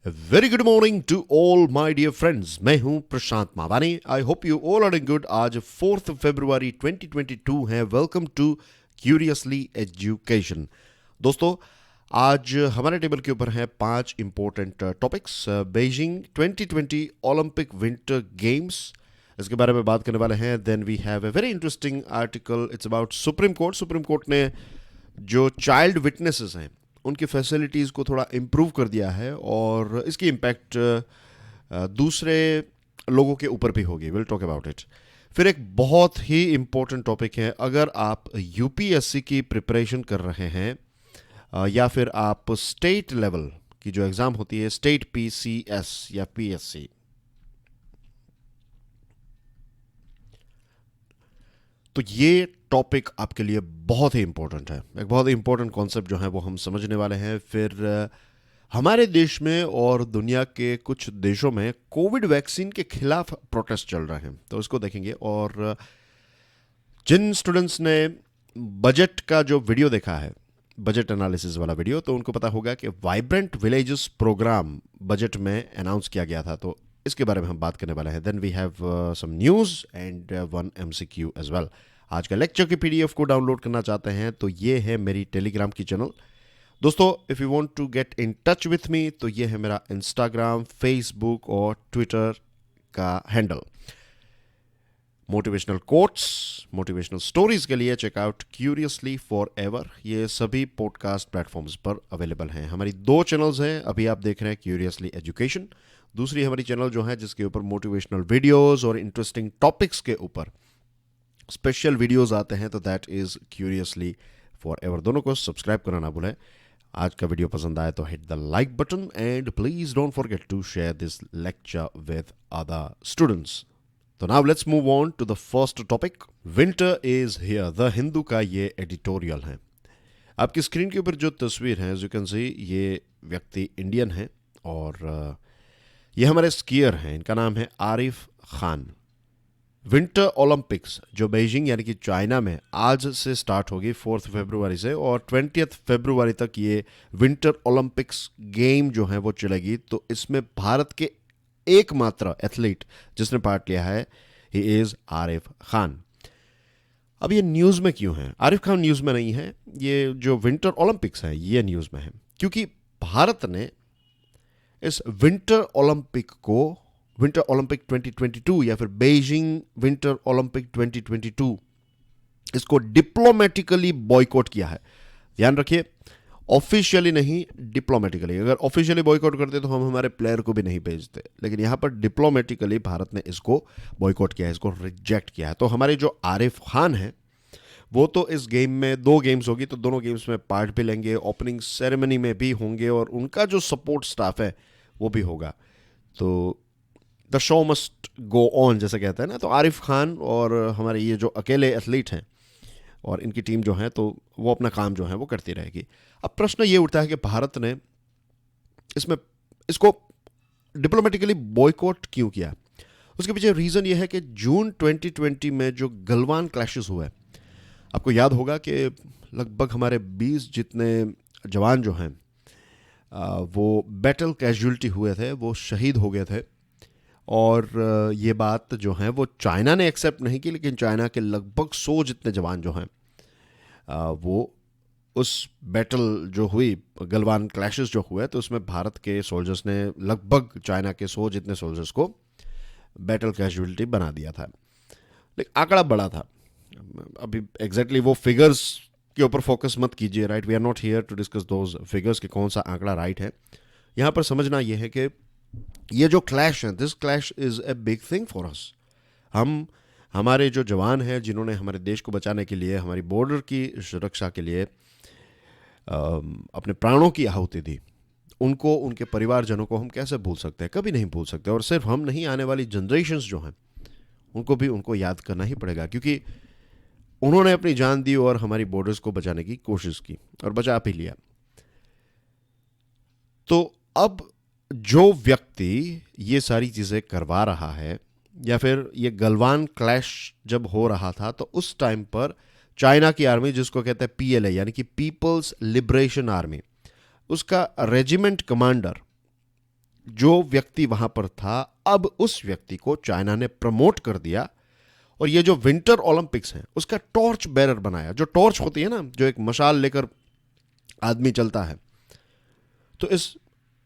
Very good morning to all my dear friends. मैं हूं Prashant Mawani. I hope you all are good. आज 4 फरवरी 2022 है। Welcome to curiously education. दोस्तों, आज हमारे टेबल के ऊपर हैं 5 important topics. Beijing 2020 Olympic winter games, इसके बारे में बात करने वाले हैं। Then we have a very interesting article, it's about supreme court. Supreme court ने जो चाइल्ड विटनेसेस हैं उनकी फैसिलिटीज़ को थोड़ा इम्प्रूव कर दिया है और इसकी इम्पैक्ट दूसरे लोगों के ऊपर भी होगी। Will talk about it. फिर एक बहुत ही इम्पोर्टेंट टॉपिक है, अगर आप यूपीएससी की प्रिपरेशन कर रहे हैं या फिर आप स्टेट लेवल की जो एग्ज़ाम होती है, स्टेट पीसीएस या पीएससी, तो ये टॉपिक आपके लिए बहुत ही इंपॉर्टेंट है। एक बहुत ही इंपॉर्टेंट कॉन्सेप्ट जो है वो हम समझने वाले हैं। फिर हमारे देश में और दुनिया के कुछ देशों में कोविड वैक्सीन के खिलाफ प्रोटेस्ट चल रहे हैं, तो इसको देखेंगे। और जिन स्टूडेंट्स ने बजट का जो वीडियो देखा है, बजट एनालिसिस वाला वीडियो, तो उनको पता होगा कि वाइब्रेंट विलेजेस प्रोग्राम बजट में अनाउंस किया गया था, तो इसके बारे में हम बात करने वाले हैं। Then we have some news and one MCQ as well. आज का लेक्चर की पीडीएफ को डाउनलोड करना चाहते हैं तो ये है मेरी टेलीग्राम की चैनल। दोस्तों, if you want to get in touch with me तो ये है मेरा इंस्टाग्राम, फेसबुक और ट्विटर का handle. Motivational quotes, motivational stories के लिए चेकआउट क्यूरियसली फॉर एवर। ये सभी पॉडकास्ट प्लेटफॉर्म्स पर अवेलेबल हैं। हमारी 2 चैनल्स हैं। अभी आप देख रहे हैं क्यूरियसली एजुकेशन। दूसरी हमारी चैनल जो है जिसके ऊपर मोटिवेशनल वीडियोस और इंटरेस्टिंग टॉपिक्स के ऊपर स्पेशल वीडियोस आते हैं, तो that is curiously for ever. दोनों को सब्सक्राइब करना ना भूलें। आज का वीडियो पसंद आए तो hit the like button and please don't forget to share this lecture with other students. तो now let's move on to the first topic. Winter is here, the Hindu का ये एडिटोरियल है। आपकी स्क्रीन के ऊपर जो तस्वीर है, एज यू कैन सी, ये व्यक्ति इंडियन है और ये हमारे स्कीयर हैं। इनका नाम है आरिफ खान। विंटर ओलंपिक्स जो बीजिंग यानी कि चाइना में आज से स्टार्ट होगी 4 फरवरी से, और 20 फरवरी तक ये विंटर ओलंपिक्स गेम जो है वो चलेगी। तो इसमें भारत के एकमात्र एथलीट जिसने पार्ट लिया है, ही इज आरिफ खान। अब ये न्यूज़ में क्यों है? आरिफ खान न्यूज़ में नहीं है, ये जो विंटर ओलंपिक्स है ये न्यूज़ में है, क्योंकि भारत ने इस विंटर ओलंपिक को, विंटर ओलंपिक 2022 या फिर बीजिंग विंटर ओलंपिक 2022, इसको डिप्लोमेटिकली बॉयकॉट किया है। ध्यान रखिए, ऑफिशियली नहीं, डिप्लोमेटिकली। अगर ऑफिशियली बॉयकॉट करते तो हम हमारे प्लेयर को भी नहीं भेजते, लेकिन यहां पर डिप्लोमेटिकली भारत ने इसको बॉयकॉट किया है, इसको रिजेक्ट किया है। तो हमारे जो आरिफ खान है वो तो इस गेम में 2 गेम्स होगी, तो दोनों गेम्स में पार्ट भी लेंगे, ओपनिंग सेरेमनी में भी होंगे और उनका जो सपोर्ट स्टाफ है वो भी होगा। तो the show must go on जैसे कहते हैं ना। तो आरिफ खान और हमारे ये जो अकेले एथलीट हैं और इनकी टीम जो है, तो वो अपना काम जो है वो करती रहेगी। अब प्रश्न ये उठता है कि भारत ने इसको डिप्लोमेटिकली बॉयकॉट क्यों किया? उसके पीछे रीज़न ये है कि जून 2020 में जो गलवान क्लैशेस हुए, आपको याद होगा कि लगभग हमारे 20 जितने जवान जो हैं वो बैटल कैजुअल्टी हुए थे, वो शहीद हो गए थे। और ये बात जो है वो चाइना ने एक्सेप्ट नहीं की, लेकिन चाइना के लगभग 100 जितने जवान जो हैं वो उस बैटल जो हुई, गलवान क्लैशेस जो हुए, तो उसमें भारत के सोल्जर्स ने लगभग चाइना के 100 जितने सोल्जर्स को बैटल कैजुअल्टी बना दिया था। लेकिन आंकड़ा बड़ा था। अभी एग्जैक्टली वो फिगर्स के ऊपर फोकस मत कीजिए, right. We are not here to discuss those figures कि कौन सा आंकड़ा राइट है। यहाँ पर समझना यह है कि ये जो क्लैश है, this clash is a big thing for us. हमारे जो जवान हैं जिन्होंने हमारे देश को बचाने के लिए, हमारी बॉर्डर की सुरक्षा के लिए अपने प्राणों की आहुति दी, उनको, उनके परिवारजनों को हम कैसे भूल सकते हैं? कभी नहीं भूल सकते। और सिर्फ हम नहीं, आने वाली जनरेशन्स जो हैं उनको याद करना ही पड़ेगा, क्योंकि उन्होंने अपनी जान दी और हमारी बॉर्डर्स को बचाने की कोशिश की और बचा भी लिया। तो अब जो व्यक्ति ये सारी चीज़ें करवा रहा है, या फिर ये गलवान क्लैश जब हो रहा था, तो उस टाइम पर चाइना की आर्मी, जिसको कहते हैं पीएलए यानी कि पीपल्स लिबरेशन आर्मी, उसका रेजिमेंट कमांडर जो व्यक्ति वहां पर था, अब उस व्यक्ति को चाइना ने प्रमोट कर दिया और ये जो विंटर ओलंपिक्स हैं उसका टॉर्च बेरर बनाया। जो टॉर्च होती है ना, जो एक मशाल लेकर आदमी चलता है, तो इस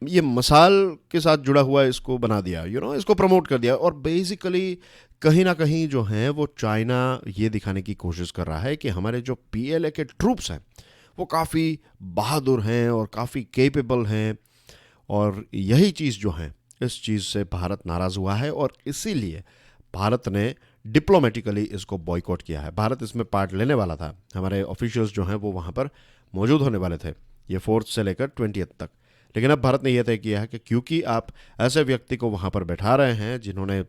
ये मसाल के साथ जुड़ा हुआ इसको बना दिया, इसको प्रमोट कर दिया। और बेसिकली कहीं ना कहीं जो है वो चाइना ये दिखाने की कोशिश कर रहा है कि हमारे जो पीएलए के ट्रूप्स हैं वो काफ़ी बहादुर हैं और काफ़ी केपेबल हैं। और यही चीज़ जो है, इस चीज़ से भारत नाराज़ हुआ है और इसीलिए भारत ने डिप्लोमेटिकली इसको बॉयकॉट किया है। भारत इसमें पार्ट लेने वाला था, हमारे ऑफिशियल्स जो हैं वो वहाँ पर मौजूद होने वाले थे, ये 4 से लेकर 20 तक। लेकिन अब भारत ने यह तय किया है कि क्योंकि आप ऐसे व्यक्ति को वहाँ पर बैठा रहे हैं जिन्होंने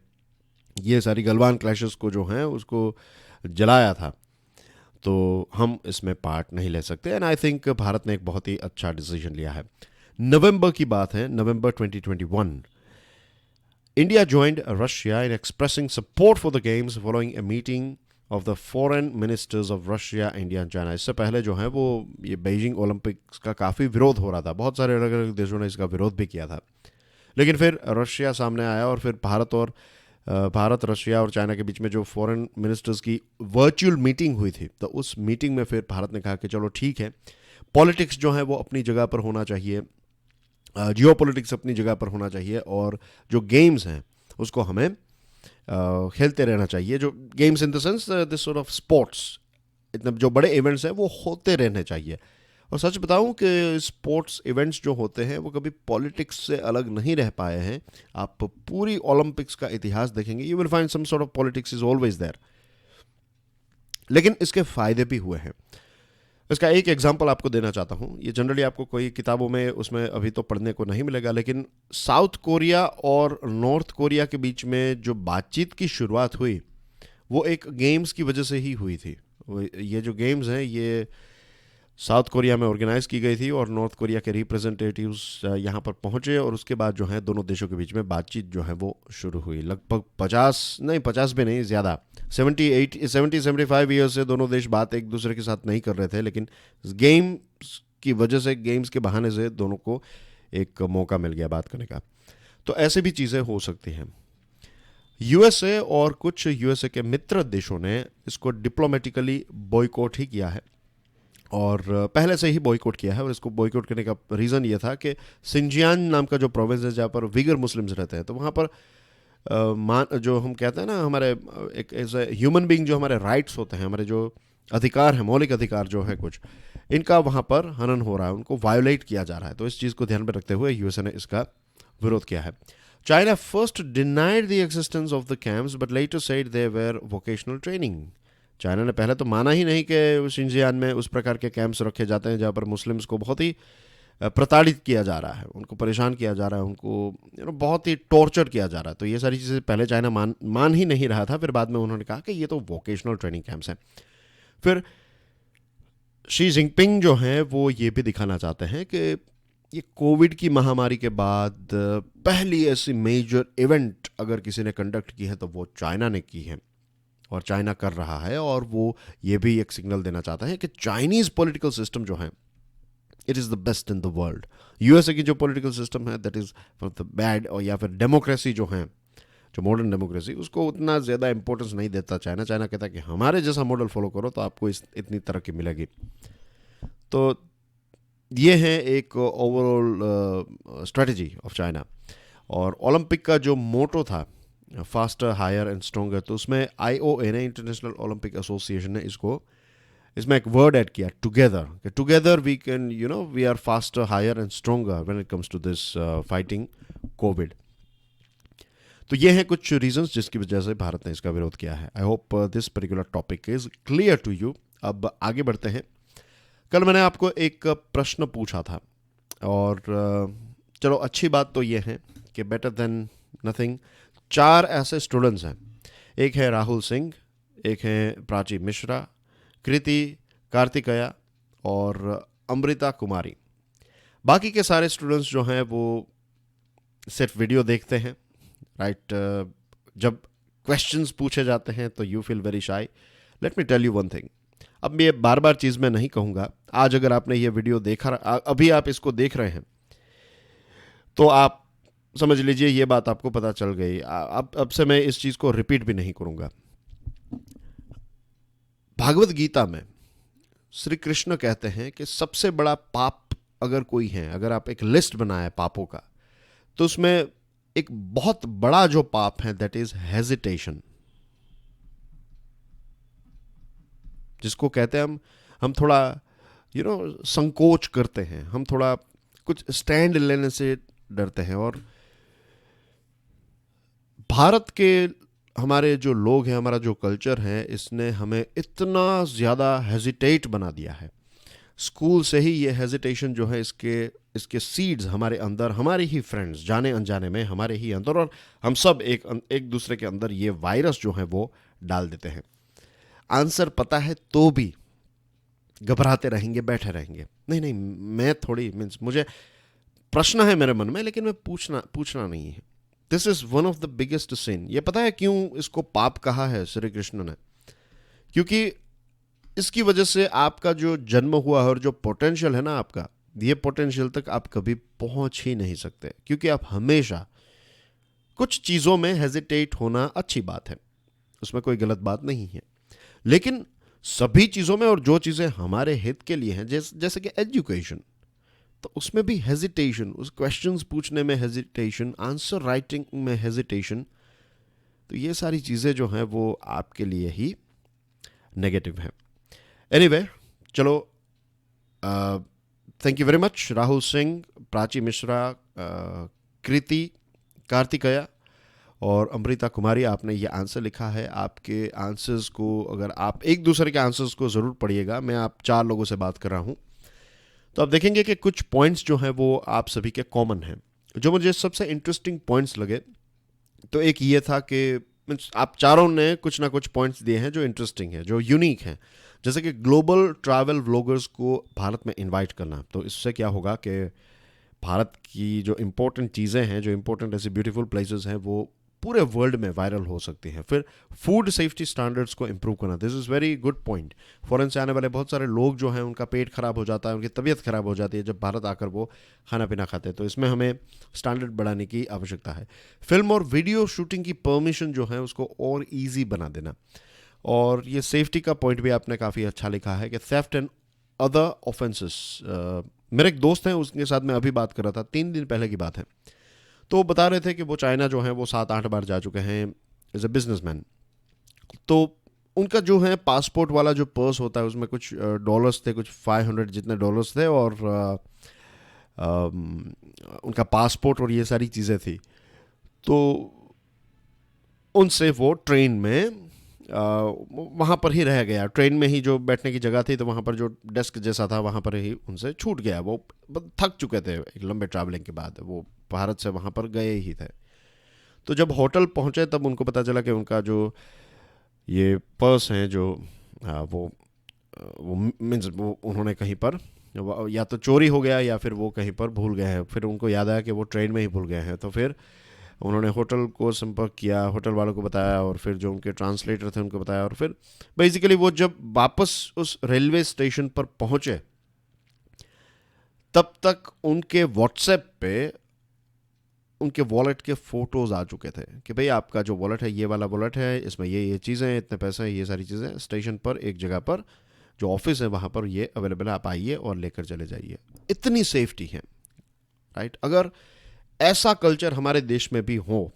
ये सारी गलवान क्लैशेस को जो हैं उसको जलाया था, तो हम इसमें पार्ट नहीं ले सकते। एंड आई थिंक भारत ने एक बहुत ही अच्छा डिसीजन लिया है। नवंबर की बात है, नवंबर 2021, India joined Russia in expressing support for the games following a meeting of the foreign ministers of Russia, India and China। इससे पहले जो है वो ये बीजिंग ओलंपिक्स का काफ़ी विरोध हो रहा था, बहुत सारे अलग अलग देशों ने इसका विरोध भी किया था। लेकिन फिर रशिया सामने आया और फिर भारत, रशिया और चाइना के बीच में जो फॉरेन मिनिस्टर्स की वर्चुअल मीटिंग हुई थी, तो उस मीटिंग में फिर भारत ने कहा कि चलो ठीक है, पॉलिटिक्स जो है वो अपनी जगह पर होना चाहिए, जियो पॉलिटिक्स अपनी जगह पर होना चाहिए, और जो गेम्स हैं उसको हमें खेलते रहना चाहिए। जो games in the sense this sort of sports, इतने जो बड़े इवेंट्स हैं वो होते रहने चाहिए। और सच बताऊं कि स्पोर्ट्स इवेंट्स जो होते हैं वो कभी पॉलिटिक्स से अलग नहीं रह पाए हैं। आप पूरी ओलंपिक्स का इतिहास देखेंगे, you will find some sort of politics is always there. लेकिन इसके फायदे भी हुए हैं। इसका एक एग्जांपल आपको देना चाहता हूं। ये जनरली आपको कोई किताबों में उसमें अभी तो पढ़ने को नहीं मिलेगा, लेकिन साउथ कोरिया और नॉर्थ कोरिया के बीच में जो बातचीत की शुरुआत हुई वो एक गेम्स की वजह से ही हुई थी। ये जो गेम्स हैं ये साउथ कोरिया में ऑर्गेनाइज की गई थी और नॉर्थ कोरिया के रिप्रेजेंटेटिव्स यहाँ पर पहुँचे और उसके बाद जो है दोनों देशों के बीच में बातचीत जो है वो शुरू हुई। लगभग 50 भी नहीं, ज़्यादा 70-75 ईयर्स से दोनों देश बात एक दूसरे के साथ नहीं कर रहे थे, लेकिन गेम्स की वजह से, गेम्स के बहाने से दोनों को एक मौका मिल गया बात करने का। तो ऐसे भी चीज़ें हो सकती हैं। यूएसए और कुछ यूएसए के मित्र देशों ने इसको डिप्लोमेटिकली बॉयकॉट ही किया है और पहले से ही बॉयकॉट किया है। और इसको बॉयकॉट करने का रीज़न ये था कि सिंजियान नाम का जो प्रोविंस है जहाँ पर विगर मुस्लिम्स रहते हैं, तो वहाँ पर जो हम कहते हैं ना, हमारे एक एज ए ह्यूमन बीइंग जो हमारे राइट्स होते हैं, हमारे जो अधिकार हैं, मौलिक अधिकार जो है कुछ, इनका वहाँ पर हनन हो रहा है, उनको वायोलेट किया जा रहा है। तो इस चीज़ को ध्यान में रखते हुए यूएसए ने इसका विरोध किया है। China first denied the existence of the camps but later said they were vocational training. China ने पहले तो माना ही नहीं कि शिंजियान में उस प्रकार के कैंप्स रखे जाते हैं जहाँ पर मुस्लिम्स को बहुत ही प्रताड़ित किया जा रहा है, उनको परेशान किया जा रहा है, उनको बहुत ही टॉर्चर किया जा रहा है। तो ये सारी चीज़ें पहले चाइना मान ही नहीं रहा था। फिर बाद में उन्होंने कहा कि ये तो वोकेशनल ट्रेनिंग कैंप्स हैं। फिर शी जिनपिंग जो हैं वो ये भी दिखाना चाहते हैं कि ये कोविड की महामारी के बाद पहली ऐसी मेजर इवेंट अगर किसी ने कंडक्ट की है तो वो चाइना ने की है और चाइना कर रहा है। और वो ये भी एक सिग्नल देना चाहता है कि चाइनीज़ पॉलिटिकल सिस्टम जो है it is the best in the world. USA की जो पॉलिटिकल सिस्टम है that is from the bad, और या फिर डेमोक्रेसी जो है, जो मॉडर्न डेमोक्रेसी, उसको उतना ज़्यादा इंपॉर्टेंस नहीं देता चाइना। चाइना कहता है कि हमारे जैसा मॉडल फॉलो करो तो आपको इतनी तरक्की मिलेगी। तो ये है एक ओवरऑल स्ट्रेटजी ऑफ चाइना। और ओलंपिक का जो मोटो था फास्टर, हायर एंड स्ट्रोंगर, तो उसमें आईओए ने, इंटरनेशनल ओलंपिक एसोसिएशन ने इसमें एक वर्ड ऐड किया, together. Together we can we are faster, higher and stronger when it comes to this fighting Covid. तो ये हैं कुछ रीजंस जिसकी वजह से भारत ने इसका विरोध किया है। I hope this particular topic is clear to you. अब आगे बढ़ते हैं। कल मैंने आपको एक प्रश्न पूछा था और चलो अच्छी बात तो ये है कि बेटर देन नथिंग 4 ऐसे स्टूडेंट्स हैं। एक है राहुल सिंह, एक है प्राची मिश्रा, कृति, कार्तिकेया और अमृता कुमारी। बाकी के सारे स्टूडेंट्स जो हैं वो सिर्फ वीडियो देखते हैं, राइट। जब क्वेश्चंस पूछे जाते हैं तो you feel very shy. Let me tell you one thing. अब ये बार बार चीज़ मैं नहीं कहूँगा। आज अगर आपने ये वीडियो देखा, अभी आप इसको देख रहे हैं, तो आप समझ लीजिए ये बात आपको पता चल गई। अब से मैं इस चीज़ को रिपीट भी नहीं करूँगा। भागवत गीता में श्री कृष्ण कहते हैं कि सबसे बड़ा पाप अगर कोई है, अगर आप एक लिस्ट बनाए पापों का, तो उसमें एक बहुत बड़ा जो पाप है दैट इज हेजिटेशन, जिसको कहते हैं हम थोड़ा संकोच करते हैं, हम थोड़ा कुछ स्टैंड लेने से डरते हैं। और भारत के हमारे जो लोग हैं, हमारा जो कल्चर है, इसने हमें इतना ज़्यादा हेजिटेट बना दिया है। स्कूल से ही ये हेजिटेशन जो है, इसके सीड्स हमारे अंदर, हमारे ही फ्रेंड्स जाने अनजाने में हमारे ही अंदर, और हम सब एक दूसरे के अंदर ये वायरस जो है वो डाल देते हैं। आंसर पता है तो भी घबराते रहेंगे, बैठे रहेंगे। नहीं, मैं थोड़ी मुझे प्रश्न है मेरे मन में, लेकिन मैं पूछना नहीं है। This is one of the biggest sin. ये पता है क्यों इसको पाप कहा है श्री कृष्ण ने? क्योंकि इसकी वजह से आपका जो जन्म हुआ है और जो पोटेंशियल है ना आपका, ये पोटेंशियल तक आप कभी पहुंच ही नहीं सकते, क्योंकि आप हमेशा कुछ चीज़ों में हेजिटेट होना अच्छी बात है, उसमें कोई गलत बात नहीं है। लेकिन सभी चीज़ों में, और जो चीज़ें हमारे हित के लिए हैं, जैसे कि एजुकेशन, तो उसमें भी हेजिटेशन, उस क्वेश्चंस पूछने में हेजिटेशन, आंसर राइटिंग में हेजिटेशन, तो ये सारी चीज़ें जो हैं वो आपके लिए ही नेगेटिव है। एनीवे, चलो, thank you very much Rahul Singh, Prachi Mishra, Kriti, Kartikeya और अमृता कुमारी, आपने ये आंसर लिखा है। आपके आंसर्स को, अगर आप एक दूसरे के आंसर्स को ज़रूर पढ़िएगा। मैं आप 4 लोगों से बात कर रहा हूँ, तो आप देखेंगे कि कुछ पॉइंट्स जो हैं वो आप सभी के कॉमन हैं। जो मुझे सबसे इंटरेस्टिंग पॉइंट्स लगे, तो एक ये था कि आप चारों ने कुछ ना कुछ पॉइंट्स दिए हैं जो इंटरेस्टिंग हैं, जो यूनिक हैं। जैसे कि ग्लोबल ट्रैवल व्लॉगर्स को भारत में इनवाइट करना, तो इससे क्या होगा कि भारत की जो इम्पोर्टेंट चीज़ें हैं, जो इम्पोर्टेंट ऐसी ब्यूटीफुल प्लेसेस हैं, वो पूरे वर्ल्ड में वायरल हो सकती हैं। फिर फूड सेफ्टी स्टैंडर्ड्स को इम्प्रूव करना, this is very good point. Foreign से आने वाले बहुत सारे लोग जो हैं, उनका पेट खराब हो जाता है, उनकी तबीयत खराब हो जाती है जब भारत आकर वो खाना पीना खाते हैं, तो इसमें हमें स्टैंडर्ड बढ़ाने की आवश्यकता है। फिल्म और वीडियो शूटिंग की परमिशन जो है उसको और ईजी बना देना। और ये सेफ्टी का पॉइंट भी आपने काफ़ी अच्छा लिखा है कि थेफ्ट एंड अदर ऑफेंसेस। मेरे एक दोस्त हैं, उसके साथ मैं अभी बात कर रहा था, 3 दिन पहले की बात है, तो बता रहे थे कि वो चाइना जो है वो 7-8 बार जा चुके हैं एज ए बिजनेसमैन। तो उनका जो है पासपोर्ट वाला जो पर्स होता है, उसमें कुछ डॉलर्स थे, कुछ 500 जितने डॉलर्स थे, और उनका पासपोर्ट और ये सारी चीज़ें थी। तो उनसे वो ट्रेन में वहाँ पर ही रह गया, ट्रेन में ही जो बैठने की जगह थी, तो वहाँ पर जो डेस्क जैसा था वहाँ पर ही उनसे छूट गया। वो थक चुके थे एक लंबे ट्रैवलिंग के बाद, वो भारत से वहाँ पर गए ही थे। तो जब होटल पहुँचे तब उनको पता चला कि उनका जो ये पर्स हैं, जो वो मीन्स वो उन्होंने कहीं पर या तो चोरी हो गया या फिर वो कहीं पर भूल गए हैं। फिर उनको याद आया कि वो ट्रेन में ही भूल गए हैं, तो फिर उन्होंने होटल को संपर्क किया, होटल वालों को बताया, और फिर जो उनके ट्रांसलेटर थे उनको बताया, और फिर बेसिकली वो जब वापस उस रेलवे स्टेशन पर पहुंचे तब तक उनके व्हाट्सएप पे उनके वॉलेट के फ़ोटोज़ आ चुके थे कि भाई आपका जो वॉलेट है ये वाला वॉलेट है, इसमें ये चीज़ें हैं, इतने पैसे हैं, ये सारी चीज़ें स्टेशन पर एक जगह पर जो ऑफिस है वहाँ पर ये अवेलेबल है, आप आइए और लेकर चले जाइए। इतनी सेफ्टी है, राइट। अगर ऐसा कल्चर हमारे देश में भी हो,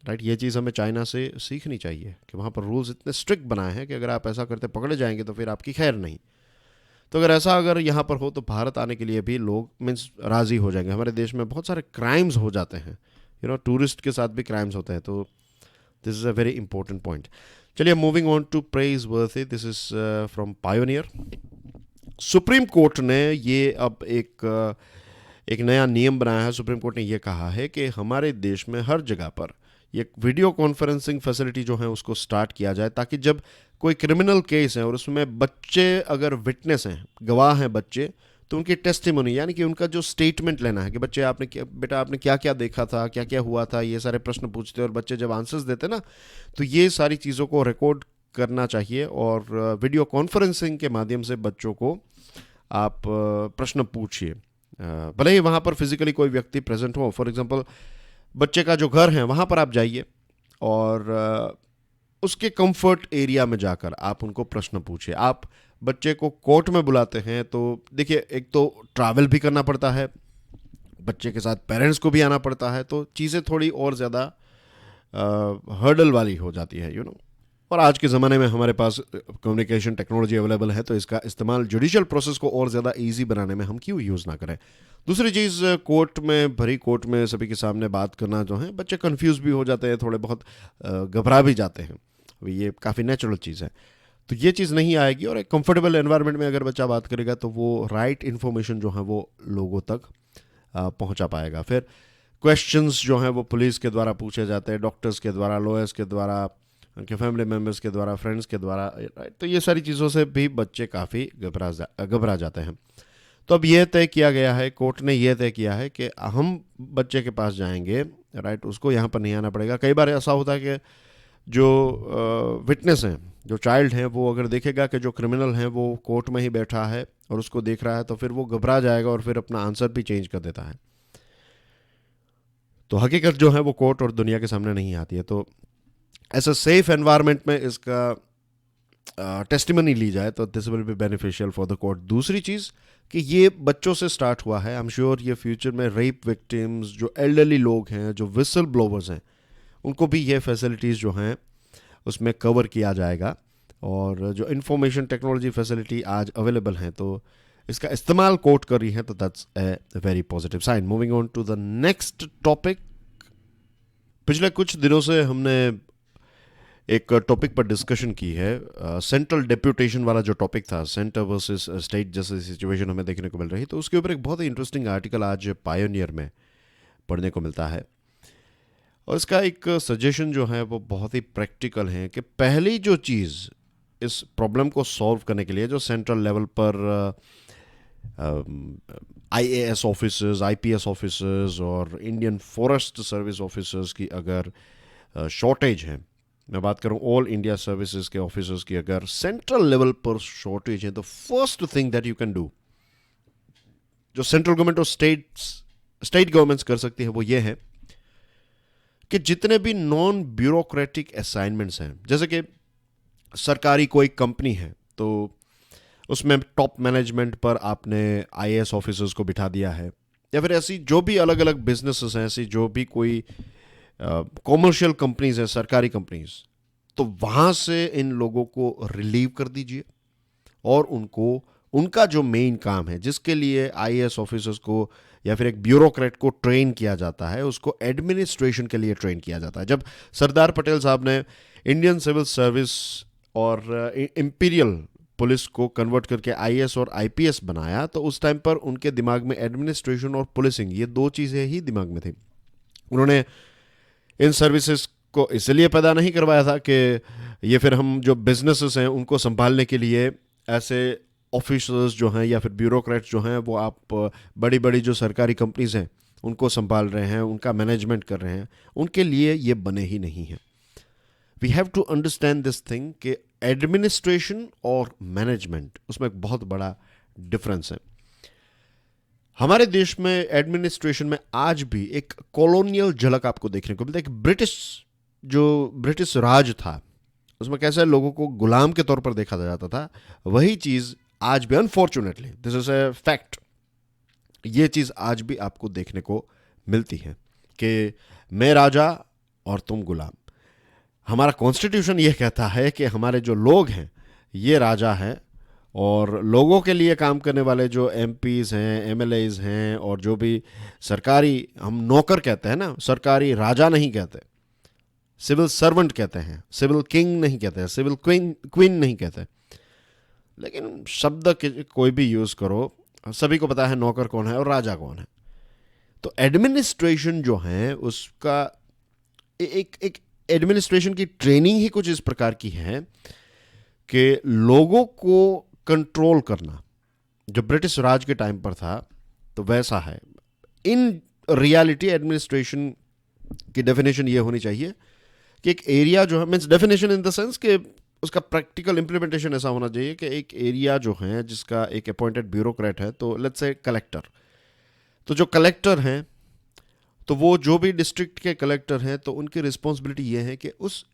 राइट, ये चीज़ हमें चाइना से सीखनी चाहिए कि वहाँ पर रूल्स इतने स्ट्रिक्ट बनाए हैं कि अगर आप ऐसा करते पकड़े जाएंगे तो फिर आपकी खैर नहीं। तो अगर यहाँ पर हो तो भारत आने के लिए भी लोग मीन्स राज़ी हो जाएंगे। हमारे देश में बहुत सारे क्राइम्स हो जाते हैं, टूरिस्ट के साथ भी क्राइम्स होते हैं, तो this is a very important point. चलिए, moving on to praise worth, this is from Pioneer. Supreme court ने ये अब एक नया नियम बनाया है। सुप्रीम कोर्ट ने यह कहा है कि हमारे देश में हर जगह पर एक वीडियो कॉन्फ्रेंसिंग फैसिलिटी जो है उसको स्टार्ट किया जाए, ताकि जब कोई क्रिमिनल केस है और उसमें बच्चे अगर विटनेस हैं, गवाह हैं बच्चे, तो उनकी टेस्टिमोनी, यानी कि उनका जो स्टेटमेंट लेना है कि बेटा आपने क्या क्या देखा था, क्या क्या हुआ था, ये सारे प्रश्न पूछते हैं, और बच्चे जब आंसर्स देते ना, तो ये सारी चीज़ों को रिकॉर्ड करना चाहिए। और वीडियो कॉन्फ्रेंसिंग के माध्यम से बच्चों को आप प्रश्न पूछिए, भले ही वहाँ पर फिजिकली कोई व्यक्ति प्रेजेंट हो। फॉर एग्जांपल, बच्चे का जो घर है वहाँ पर आप जाइए और उसके कंफर्ट एरिया में जाकर आप उनको प्रश्न पूछिए। आप बच्चे को कोर्ट में बुलाते हैं तो देखिए, एक तो ट्रैवल भी करना पड़ता है, बच्चे के साथ पेरेंट्स को भी आना पड़ता है, तो चीज़ें थोड़ी और ज़्यादा हर्डल वाली हो जाती है, और आज के ज़माने में हमारे पास कम्युनिकेशन टेक्नोलॉजी अवेलेबल है, तो इसका इस्तेमाल जुडिशियल प्रोसेस को और ज़्यादा इजी बनाने में हम क्यों यूज़ ना करें। दूसरी चीज़, कोर्ट में सभी के सामने बात करना जो है, बच्चे कंफ्यूज भी हो जाते हैं, थोड़े बहुत घबरा भी जाते हैं, ये काफ़ी नेचुरल चीज़ है। तो ये चीज़ नहीं आएगी, और एक कंफर्टेबल एनवायरनमेंट में अगर बच्चा बात करेगा तो वो राइट इन्फॉर्मेशन जो है वो लोगों तक पहुंचा पाएगा। फिर क्वेश्चंस जो हैं वो पुलिस के द्वारा पूछे जाते हैं, डॉक्टर्स के द्वारा, लॉयर्स के द्वारा, उनके फैमिली मेम्बर्स के द्वारा, फ्रेंड्स के द्वारा, राइट। तो ये सारी चीज़ों से भी बच्चे काफ़ी घबरा जाते हैं। तो अब ये तय किया गया है, कोर्ट ने ये तय किया है कि हम बच्चे के पास जाएंगे, राइट, उसको यहाँ पर नहीं आना पड़ेगा। कई बार ऐसा होता है कि जो विटनेस हैं, जो चाइल्ड हैं, वो अगर देखेगा कि जो क्रिमिनल हैं वो कोर्ट में ही बैठा है और उसको देख रहा है, तो फिर वो घबरा जाएगा और फिर अपना आंसर भी चेंज कर देता है। तो हकीकत जो है वो कोर्ट और दुनिया के सामने नहीं आती है। तो ऐसे सेफ एनवायरनमेंट में इसका टेस्टिमनी ली जाए तो this will be beneficial for the court. दूसरी चीज़ कि ये बच्चों से स्टार्ट हुआ है, आई एम श्योर ये फ्यूचर में रेप विक्टिम्स, जो एल्डरली लोग हैं, जो विसल ब्लोवर्स हैं, उनको भी ये फैसिलिटीज़ जो हैं उसमें कवर किया जाएगा। और जो इंफॉर्मेशन टेक्नोलॉजी फैसिलिटी आज अवेलेबल हैं, तो इसका इस्तेमाल कोर्ट कर रही है, तो that's a very positive sign. Moving on to the next topic. पिछले कुछ दिनों से हमने एक टॉपिक पर डिस्कशन की है, सेंट्रल डेप्यूटेशन वाला जो टॉपिक था, सेंटर वर्सेस स्टेट जैसे सिचुएशन हमें देखने को मिल रही, तो उसके ऊपर एक बहुत ही इंटरेस्टिंग आर्टिकल आज पायोनियर में पढ़ने को मिलता है। और इसका एक सजेशन जो है वो बहुत ही प्रैक्टिकल है कि पहली जो चीज़ इस प्रॉब्लम को सॉल्व करने के लिए, जो सेंट्रल लेवल पर IAS ऑफिसर्स, IPS ऑफिसर्स और इंडियन फॉरेस्ट सर्विस ऑफिसर्स की अगर शॉर्टेज है, मैं बात करूं ऑल इंडिया सर्विसेज के ऑफिसर्स की अगर सेंट्रल लेवल पर शॉर्टेज है, तो first thing that you can do, जो सेंट्रल गवर्नमेंट और स्टेट गवर्नमेंट्स कर सकती है, वो ये है कि जितने भी नॉन ब्यूरोक्रेटिक असाइनमेंट्स हैं, जैसे कि सरकारी कोई कंपनी है तो उसमें टॉप मैनेजमेंट पर आपने IAS ऑफिसर्स को बिठा दिया है, या फिर ऐसी जो भी अलग अलग बिजनेसेस हैं, ऐसी जो भी कोई कॉमर्शियल कंपनीज हैं, सरकारी कंपनीज, तो वहाँ से इन लोगों को रिलीव कर दीजिए और उनको उनका जो मेन काम है, जिसके लिए IAS ऑफिसर्स को या फिर एक ब्यूरोक्रेट को ट्रेन किया जाता है, उसको एडमिनिस्ट्रेशन के लिए ट्रेन किया जाता है। जब सरदार पटेल साहब ने इंडियन सिविल सर्विस और इंपीरियल पुलिस को कन्वर्ट करके IAS और IPS बनाया, तो उस टाइम पर उनके दिमाग में एडमिनिस्ट्रेशन और पुलिसिंग, ये दो चीज़ें ही दिमाग में थी। उन्होंने इन सर्विसेज को इसलिए पैदा नहीं करवाया था कि ये फिर हम जो बिजनेसेस हैं उनको संभालने के लिए ऐसे ऑफिसर्स जो हैं या फिर ब्यूरोक्रेट्स जो हैं वो आप बड़ी बड़ी जो सरकारी कंपनीज हैं उनको संभाल रहे हैं, उनका मैनेजमेंट कर रहे हैं, उनके लिए ये बने ही नहीं हैं। We have to understand this thing कि एडमिनिस्ट्रेशन और मैनेजमेंट, उसमें एक बहुत बड़ा डिफरेंस है। हमारे देश में एडमिनिस्ट्रेशन में आज भी एक कॉलोनियल झलक आपको देखने को मिलता है। एक ब्रिटिश राज था, उसमें कैसे लोगों को गुलाम के तौर पर देखा जाता था, वही चीज़ आज भी, unfortunately this is a fact, ये चीज़ आज भी आपको देखने को मिलती है कि मैं राजा और तुम गुलाम। हमारा कॉन्स्टिट्यूशन ये कहता है कि हमारे जो लोग हैं ये राजा हैं, और लोगों के लिए काम करने वाले जो MPs हैं, MLAs हैं, और जो भी सरकारी, हम नौकर कहते हैं ना, सरकारी राजा नहीं कहते, सिविल सर्वेंट कहते हैं, सिविल किंग नहीं कहते, सिविल क्वीन नहीं कहते, लेकिन शब्द कोई भी यूज़ करो, सभी को पता है नौकर कौन है और राजा कौन है। तो एडमिनिस्ट्रेशन जो है उसका एक एडमिनिस्ट्रेशन की ट्रेनिंग ही कुछ इस प्रकार की है कि लोगों को कंट्रोल करना, जो ब्रिटिश राज के टाइम पर था तो वैसा है। इन रियलिटी एडमिनिस्ट्रेशन की डेफिनेशन ये होनी चाहिए कि एक एरिया जो है, means definition in the sense कि उसका प्रैक्टिकल इंप्लीमेंटेशन ऐसा होना चाहिए कि एक एरिया जो है जिसका एक अपॉइंटेड ब्यूरोक्रेट है, तो लेट्स से कलेक्टर, तो जो कलेक्टर हैं तो वो जो भी डिस्ट्रिक्ट के कलेक्टर हैं तो उनकी रिस्पॉन्सिबिलिटी ये है कि उस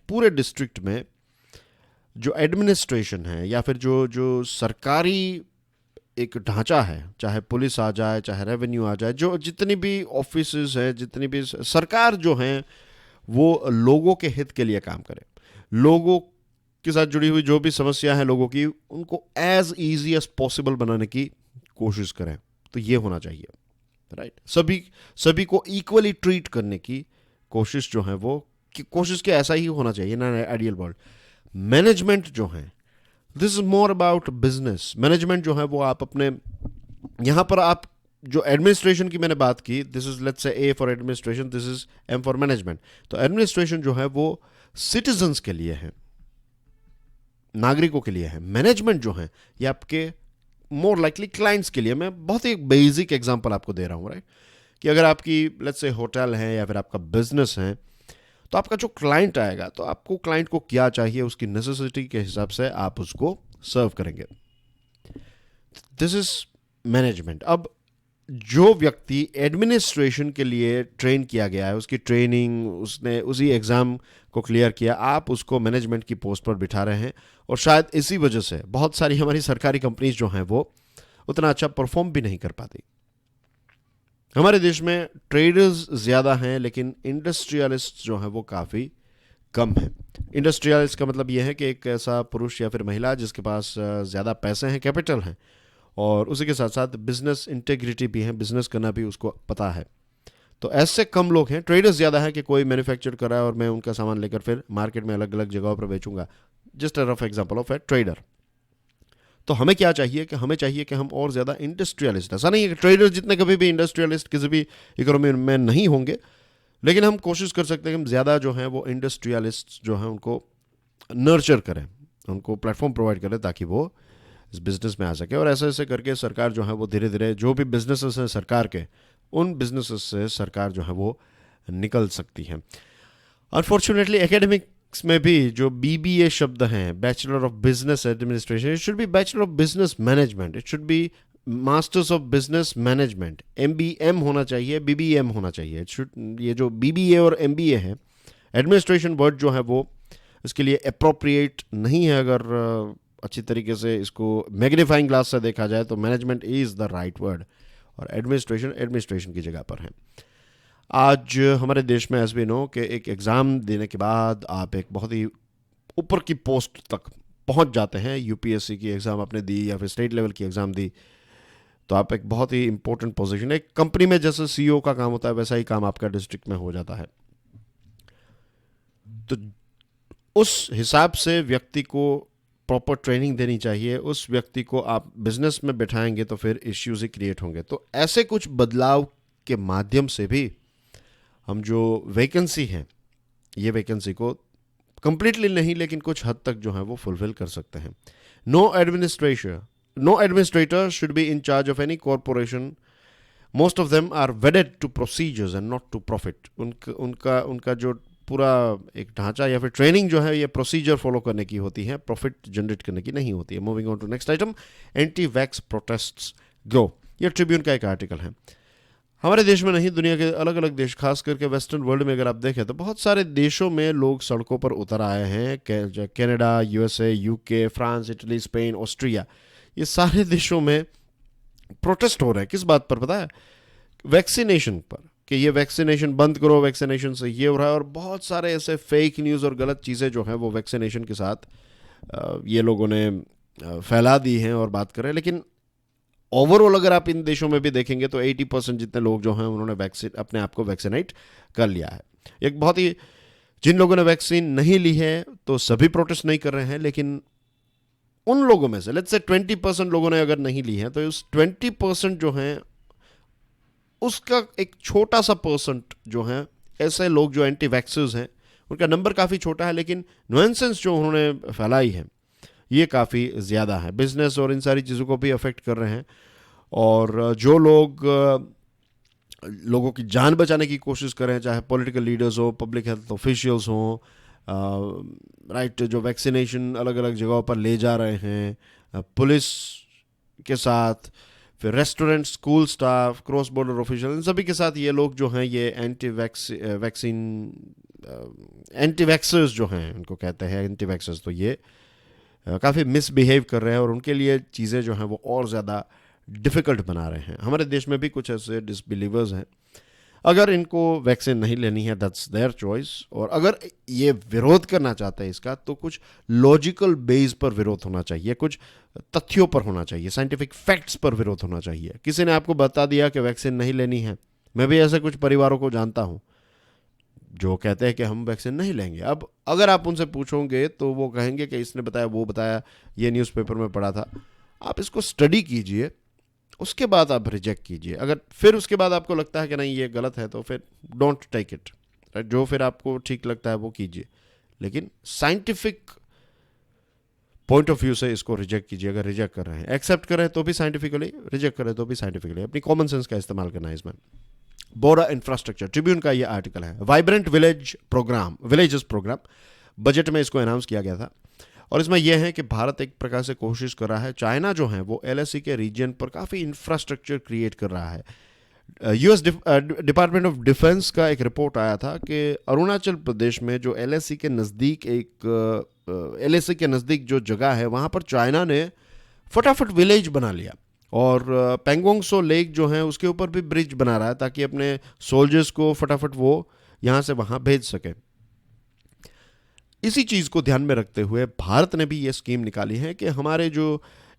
पूरे डिस्ट्रिक्ट में जो एडमिनिस्ट्रेशन है या फिर जो जो सरकारी एक ढांचा है, चाहे पुलिस आ जाए, चाहे रेवेन्यू आ जाए, जो जितनी भी ऑफिसेज है, जितनी भी सरकार जो है, वो लोगों के हित के लिए काम करे। लोगों के साथ जुड़ी हुई जो भी समस्या है लोगों की, उनको एज ईजी एज पॉसिबल बनाने की कोशिश करें। तो ये होना चाहिए, राइट। सभी को इक्वली ट्रीट करने की कोशिश जो है वो कोशिश के ऐसा ही होना चाहिए ना, आइडियल वर्ल्ड। मैनेजमेंट जो है, this is more about business. Management जो है वो आप अपने यहां पर आप जो एडमिनिस्ट्रेशन की मैंने बात की, this is let's say A for administration, this is M for management. तो एडमिनिस्ट्रेशन जो है वो सिटीजन्स के लिए है, नागरिकों के लिए है। मैनेजमेंट जो है ये आपके मोर लाइकली क्लाइंट्स के लिए। मैं बहुत ही बेसिक एग्जांपल आपको दे रहा हूं, राइट, कि अगर आपकी लेट्स से होटल है या फिर आपका बिजनेस है, तो आपका जो क्लाइंट आएगा, तो आपको क्लाइंट को क्या चाहिए, उसकी नेसेसिटी के हिसाब से आप उसको सर्व करेंगे। This is management. अब जो व्यक्ति एडमिनिस्ट्रेशन के लिए ट्रेन किया गया है, उसकी ट्रेनिंग, उसने उसी एग्ज़ाम को क्लियर किया, आप उसको मैनेजमेंट की पोस्ट पर बिठा रहे हैं। और शायद इसी वजह से बहुत सारी हमारी सरकारी कंपनीज जो हैं वो उतना अच्छा परफॉर्म भी नहीं कर पाती। हमारे देश में ट्रेडर्स ज़्यादा हैं लेकिन इंडस्ट्रियलिस्ट जो हैं वो काफ़ी कम हैं। इंडस्ट्रियलिस्ट का मतलब यह है कि एक ऐसा पुरुष या फिर महिला जिसके पास ज़्यादा पैसे हैं, कैपिटल हैं, और उसी के साथ साथ बिजनेस इंटेग्रिटी भी है, बिजनेस करना भी उसको पता है। तो ऐसे कम लोग हैं। ट्रेडर्स ज़्यादा है कि कोई मैन्युफैक्चर कर रहा है और मैं उनका सामान लेकर फिर मार्केट में अलग अलग जगहों पर बेचूंगा। Just a rough example of a trader. तो हमें क्या चाहिए कि हमें चाहिए कि हम और ज़्यादा इंडस्ट्रियलिस्ट, ऐसा नहीं है कि ट्रेडर्स जितने कभी भी इंडस्ट्रियलिस्ट किसी भी इकोनॉमी में नहीं होंगे, लेकिन हम कोशिश कर सकते हैं कि हम ज़्यादा जो हैं वो इंडस्ट्रियलिस्ट जो हैं उनको नर्चर करें, उनको प्लेटफॉर्म प्रोवाइड करें ताकि वो इस बिज़नेस में आ सके। और ऐसे ऐसे करके सरकार जो है वो धीरे धीरे जो भी बिजनेसेस हैं सरकार के, उन बिजनेसेस से सरकार जो है वो निकल सकती है। अनफॉर्चुनेटली एकेडमिक्स में भी जो बीबीए शब्द हैं, bachelor of business administration, it should be bachelor of business management, it should be masters of business management. MBM होना चाहिए, बीबीएम होना चाहिए। इट शुड, ये जो बीबीए और एमबीए है, एडमिनिस्ट्रेशन वर्ड जो है वो इसके लिए अप्रोप्रिएट नहीं है। अगर अच्छी तरीके से इसको मैग्नीफाइंग ग्लास से देखा जाए तो management is the right word, और एडमिनिस्ट्रेशन की जगह पर है। आज हमारे देश में ऐसा भी नो कि एक एग्ज़ाम देने के बाद आप एक बहुत ही ऊपर की पोस्ट तक पहुंच जाते हैं। यूपीएससी की एग्ज़ाम आपने दी या फिर स्टेट लेवल की एग्ज़ाम दी, तो आप एक बहुत ही इंपॉर्टेंट पोजीशन, एक कंपनी में जैसे सीईओ का काम होता है वैसा ही काम आपका डिस्ट्रिक्ट में हो जाता है। तो उस हिसाब से व्यक्ति को प्रॉपर ट्रेनिंग देनी चाहिए। उस व्यक्ति को आप बिजनेस में बैठाएंगे तो फिर इश्यूज ही क्रिएट होंगे। तो ऐसे कुछ बदलाव के माध्यम से भी हम जो वैकेंसी है, ये वैकेंसी को कंप्लीटली नहीं लेकिन कुछ हद तक जो है वो फुलफिल कर सकते हैं। No administrator should be in charge of any corporation. Most of them are wedded to procedures and not to profit. उनका जो पूरा एक ढांचा या फिर ट्रेनिंग जो है ये प्रोसीजर फॉलो करने की होती है, प्रॉफिट जनरेट करने की नहीं होती है। Moving on to next item, anti vax protests grow. ये ट्रिब्यून का एक आर्टिकल है। हमारे देश में नहीं, दुनिया के अलग अलग देश, खास करके वेस्टर्न वर्ल्ड में अगर आप देखें तो बहुत सारे देशों में लोग सड़कों पर उतर आए हैं। Canada, USA, UK, France, Italy, Spain, Austria, ये सारे देशों में प्रोटेस्ट हो रहे हैं। किस बात पर पता है? वैक्सीनेशन पर, कि ये वैक्सीनेशन बंद करो, वैक्सीनेशन से ये हो रहा है। और बहुत सारे ऐसे फेक न्यूज़ और गलत चीज़ें जो हैं वो वैक्सीनेशन के साथ ये लोगों ने फैला दी हैं और बात कर रहे हैं। लेकिन ओवरऑल अगर आप इन देशों में भी देखेंगे तो 80% जितने लोग जो हैं उन्होंने वैक्सीन अपने आप को वैक्सीनेट कर लिया है। एक बहुत ही, जिन लोगों ने वैक्सीन नहीं ली है तो सभी प्रोटेस्ट नहीं कर रहे हैं, लेकिन उन लोगों में से लेट्स से 20% लोगों ने अगर नहीं ली है तो उस 20% जो हैं उसका एक छोटा सा परसेंट जो है ऐसे लोग जो एंटी वैक्सर्स हैं, उनका नंबर काफ़ी छोटा है, लेकिन नॉनसेंस जो उन्होंने फैलाई है ये काफ़ी ज़्यादा है। बिजनेस और इन सारी चीज़ों को भी अफेक्ट कर रहे हैं। और जो लोग लोगों की जान बचाने की कोशिश कर रहे हैं, चाहे पॉलिटिकल लीडर्स हो, पब्लिक हेल्थ ऑफिशियल्स हों, राइट, जो वैक्सीनेशन अलग अलग जगहों पर ले जा रहे हैं पुलिस के साथ, फिर restaurant, school staff, cross border official, इन सभी के साथ ये लोग जो हैं ये एंटी वैक्सर्स जो हैं उनको कहते हैं एंटी वैक्सर्स, तो ये काफ़ी मिसबिहेव कर रहे हैं और उनके लिए चीज़ें जो हैं वो और ज़्यादा डिफ़िकल्ट बना रहे हैं। हमारे देश में भी कुछ ऐसे डिसबिलीवर्स हैं, अगर इनको वैक्सीन नहीं लेनी है दैट्स देयर चॉइस, और अगर ये विरोध करना चाहते हैं इसका तो कुछ लॉजिकल बेस पर विरोध होना चाहिए, कुछ तथ्यों पर होना चाहिए, साइंटिफिक फैक्ट्स पर विरोध होना चाहिए। किसी ने आपको बता दिया कि वैक्सीन नहीं लेनी है, मैं भी ऐसे कुछ परिवारों को जानता हूँ जो कहते हैं कि हम वैक्सीन नहीं लेंगे। अब अगर आप उनसे पूछोगे तो वो कहेंगे कि इसने बताया, वो बताया, ये न्यूज़पेपर में पढ़ा था। आप इसको स्टडी कीजिए, उसके बाद आप रिजेक्ट कीजिए। अगर फिर उसके बाद आपको लगता है कि नहीं ये गलत है तो फिर डोंट टेक इट, जो फिर आपको ठीक लगता है वो कीजिए, लेकिन साइंटिफिक पॉइंट ऑफ व्यू से इसको रिजेक्ट कीजिए। अगर रिजेक्ट कर रहे हैं, एक्सेप्ट कर रहे हैं तो भी साइंटिफिकली, रिजेक्ट कर रहे हैं तो भी साइंटिफिकली, अपनी कॉमन सेंस का इस्तेमाल करना है इसमें। बोरा इंफ्रास्ट्रक्चर, ट्रिब्यून का ये आर्टिकल है। वाइब्रेंट विलेजेस प्रोग्राम बजट में इसको अनाउंस किया गया था, और इसमें यह है कि भारत एक प्रकार से कोशिश कर रहा है, चाइना जो है वो एलएसी के रीजन पर काफ़ी इंफ्रास्ट्रक्चर क्रिएट कर रहा है। यूएस डिपार्टमेंट ऑफ डिफेंस का एक रिपोर्ट आया था कि अरुणाचल प्रदेश में जो एलएसी के नज़दीक जो जगह है वहाँ पर चाइना ने फटाफट विलेज बना लिया, और पेंगोंग सो लेक जो है उसके ऊपर भी ब्रिज बना रहा है ताकि अपने सोल्जर्स को फटाफट वो यहाँ से वहाँ भेज सके। इसी चीज़ को ध्यान में रखते हुए भारत ने भी ये स्कीम निकाली है कि हमारे जो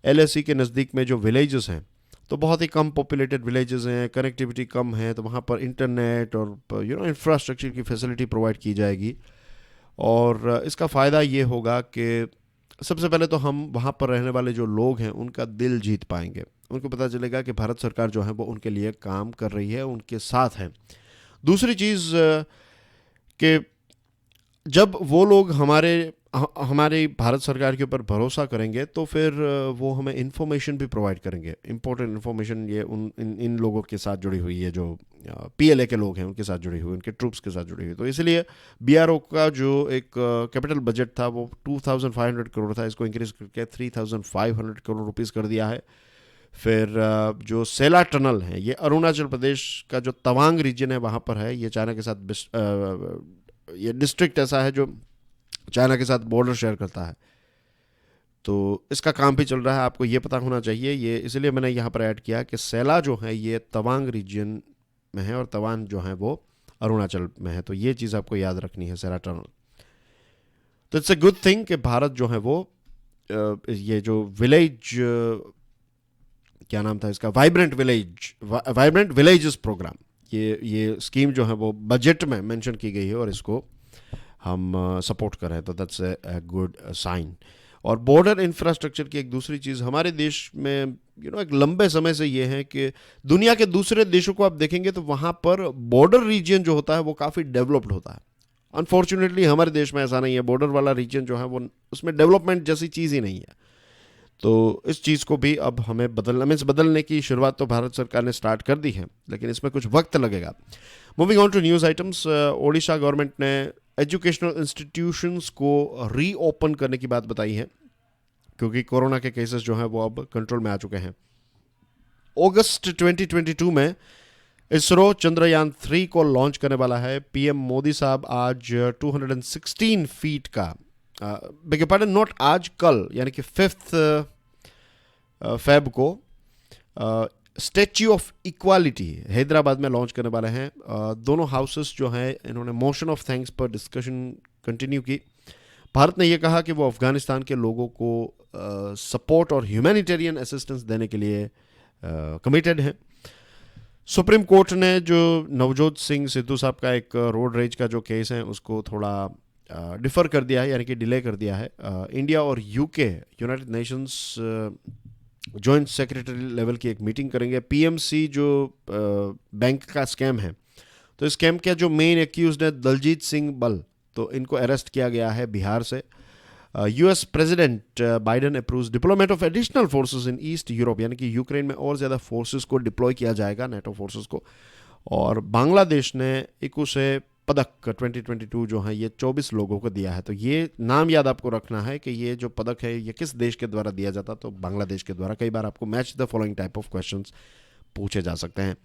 एलएसी के नज़दीक में जो विलेजेस हैं, तो बहुत ही कम पॉपुलेटेड विलेजेस हैं, कनेक्टिविटी कम है, तो वहाँ पर इंटरनेट और इंफ्रास्ट्रक्चर की फैसिलिटी प्रोवाइड की जाएगी। और इसका फ़ायदा ये होगा कि सबसे पहले तो हम वहाँ पर रहने वाले जो लोग हैं उनका दिल जीत पाएंगे, उनको पता चलेगा कि भारत सरकार जो है वो उनके लिए काम कर रही है, उनके साथ है। दूसरी चीज़ कि जब वो लोग हमारे भारत सरकार के ऊपर भरोसा करेंगे तो फिर वो हमें इन्फॉर्मेशन भी प्रोवाइड करेंगे, इंपॉर्टेंट इन्फॉर्मेशन। ये इन लोगों के साथ जुड़ी हुई है, जो पीएलए के लोग हैं उनके साथ जुड़ी हुई, उनके ट्रूप्स के साथ जुड़ी हुई। तो इसलिए बीआरओ का जो एक कैपिटल बजट था वो 2500 करोड़ था, इसको इंक्रीज करके 3500 करोड़ रुपीज़ कर दिया है। फिर जो सेला टनल है, ये अरुणाचल प्रदेश का जो तवांग रीजन है वहाँ पर है, ये चाइना के साथ ये डिस्ट्रिक्ट ऐसा है जो चाइना के साथ बॉर्डर शेयर करता है, तो इसका काम भी चल रहा है। आपको ये पता होना चाहिए, ये इसलिए मैंने यहाँ पर ऐड किया कि सेला जो है ये तवांग रीजन में है और तवांग जो है वो अरुणाचल में है, तो ये चीज़ आपको याद रखनी है, सेला टनल। तो इट्स ए गुड थिंग कि भारत जो है वो ये जो विलेज, क्या नाम था इसका, वाइब्रेंट विलेजेस प्रोग्राम, ये स्कीम जो है वो बजट में मेंशन की गई है और इसको हम सपोर्ट कर रहे हैं, तो दैट्स ए गुड साइन। और बॉर्डर इंफ्रास्ट्रक्चर की एक दूसरी चीज़ हमारे देश में एक लंबे समय से ये है कि दुनिया के दूसरे देशों को आप देखेंगे तो वहाँ पर बॉर्डर रीजन जो होता है वो काफ़ी डेवलप्ड होता है। अनफॉर्चुनेटली हमारे देश में ऐसा नहीं है, बॉर्डर वाला रीजन जो है वो उसमें डेवलपमेंट जैसी चीज़ ही नहीं है। तो इस चीज़ को भी अब हमें बदलने की शुरुआत तो भारत सरकार ने स्टार्ट कर दी है, लेकिन इसमें कुछ वक्त लगेगा। Moving on to news items, Odisha government ने एजुकेशनल इंस्टीट्यूशंस को रीओपन करने की बात बताई है, क्योंकि कोरोना के केसेस जो हैं वो अब कंट्रोल में आ चुके हैं। अगस्त 2022 में इसरो चंद्रयान 3 को लॉन्च करने वाला है। पीएम मोदी साहब आज 216 फीट का, बेग पार्डन, नॉट आज, कल यानी कि 5 फेब को स्टैच्यू ऑफ इक्वालिटी हैदराबाद में लॉन्च करने वाले हैं। दोनों हाउसेस जो हैं इन्होंने मोशन ऑफ थैंक्स पर डिस्कशन कंटिन्यू की। भारत ने यह कहा कि वो अफगानिस्तान के लोगों को सपोर्ट और ह्यूमैनिटेरियन असिस्टेंस देने के लिए कमिटेड है। सुप्रीम कोर्ट ने जो नवजोत सिंह सिद्धू साहब का एक रोड रेज का जो केस है उसको थोड़ा डिफ़र कर दिया है, यानी कि डिले कर दिया है। इंडिया और UK, United Nations joint secretary level की एक मीटिंग करेंगे। पीएमसी जो बैंक का स्कैम है, तो इस स्कैम का जो मेन एक्यूज्ड है दलजीत सिंह बल, तो इनको अरेस्ट किया गया है बिहार से। US president Biden approves deployment of additional forces in east Europe, यानी कि यूक्रेन में और ज़्यादा फोर्सेस को डिप्लॉय किया जाएगा, नेटो फोर्सेस को। और बांग्लादेश ने इकू से पदक 2022 जो है ये 24 लोगों को दिया है। तो ये नाम याद आपको रखना है कि ये जो पदक है ये किस देश के द्वारा दिया जाता, तो बांग्लादेश के द्वारा। कई बार आपको match the following type of questions पूछे जा सकते हैं।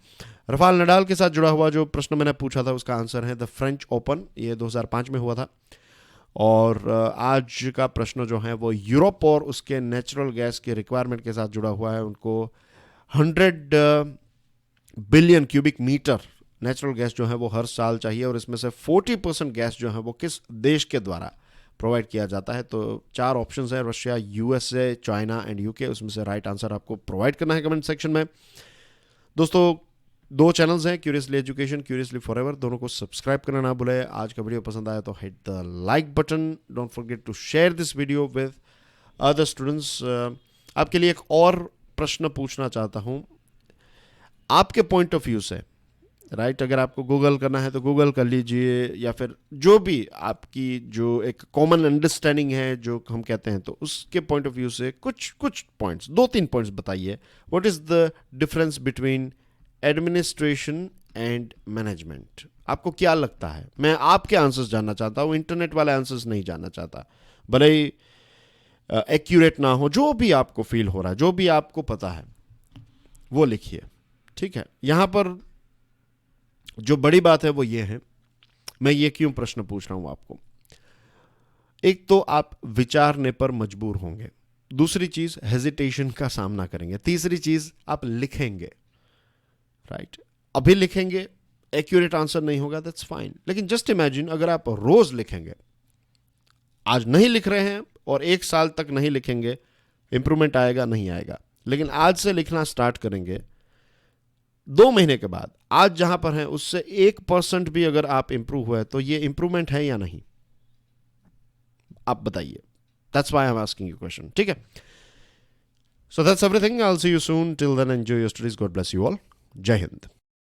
रफाल नडाल के साथ जुड़ा हुआ जो प्रश्न मैंने पूछा था उसका आंसर है द फ्रेंच ओपन, ये 2005 में हुआ था। और आज का प्रश्न जो है वो यूरोप और उसके नेचुरल गैस के रिक्वायरमेंट के साथ जुड़ा हुआ है। उनको 100 billion cubic metre natural gas जो है वो हर साल चाहिए, और इसमें से 40% गैस जो है वो किस देश के द्वारा प्रोवाइड किया जाता है। तो 4 ऑप्शंस हैं, Russia, USA, China and UK. उसमें से राइट आंसर आपको प्रोवाइड करना है कमेंट सेक्शन में। दोस्तों 2 चैनल्स हैं, क्यूरियसली एजुकेशन, क्यूरियसली फॉरएवर, दोनों को सब्सक्राइब करना ना भूलें। आज का वीडियो पसंद आया तो hit the like button, don't forget to share this video with other students. आपके लिए एक और प्रश्न पूछना चाहता हूं आपके पॉइंट ऑफ व्यू से, राइट। अगर आपको गूगल करना है तो गूगल कर लीजिए, या फिर जो भी आपकी जो एक कॉमन अंडरस्टैंडिंग है जो हम कहते हैं, तो उसके पॉइंट ऑफ व्यू से कुछ पॉइंट्स, 2-3 पॉइंट्स बताइए। What is the difference between administration and management? आपको क्या लगता है? मैं आपके आंसर्स जानना चाहता हूं, इंटरनेट वाले आंसर्स नहीं जानना चाहता। भले ही एक्यूरेट ना हो, जो भी आपको फील हो रहा है, जो भी आपको पता है वो लिखिए, ठीक है। यहां पर जो बड़ी बात है वो ये है, मैं ये क्यों प्रश्न पूछ रहा हूं आपको। एक तो आप विचारने पर मजबूर होंगे, दूसरी चीज हेजिटेशन का सामना करेंगे, तीसरी चीज आप लिखेंगे, राइट। अभी लिखेंगे, एक्यूरेट आंसर नहीं होगा, दैट्स फाइन, लेकिन जस्ट इमेजिन अगर आप रोज लिखेंगे, आज नहीं लिख रहे हैं और 1 साल तक नहीं लिखेंगे, इंप्रूवमेंट आएगा नहीं आएगा। लेकिन आज से लिखना स्टार्ट करेंगे, 2 महीने के बाद आज जहां पर है उससे 1% भी अगर आप इंप्रूव हुए तो ये इंप्रूवमेंट है या नहीं, आप बताइए। That's why I am asking you question, ठीक है। So that's everything, I will see you soon, till then enjoy your studies, God bless you all, जय हिंद।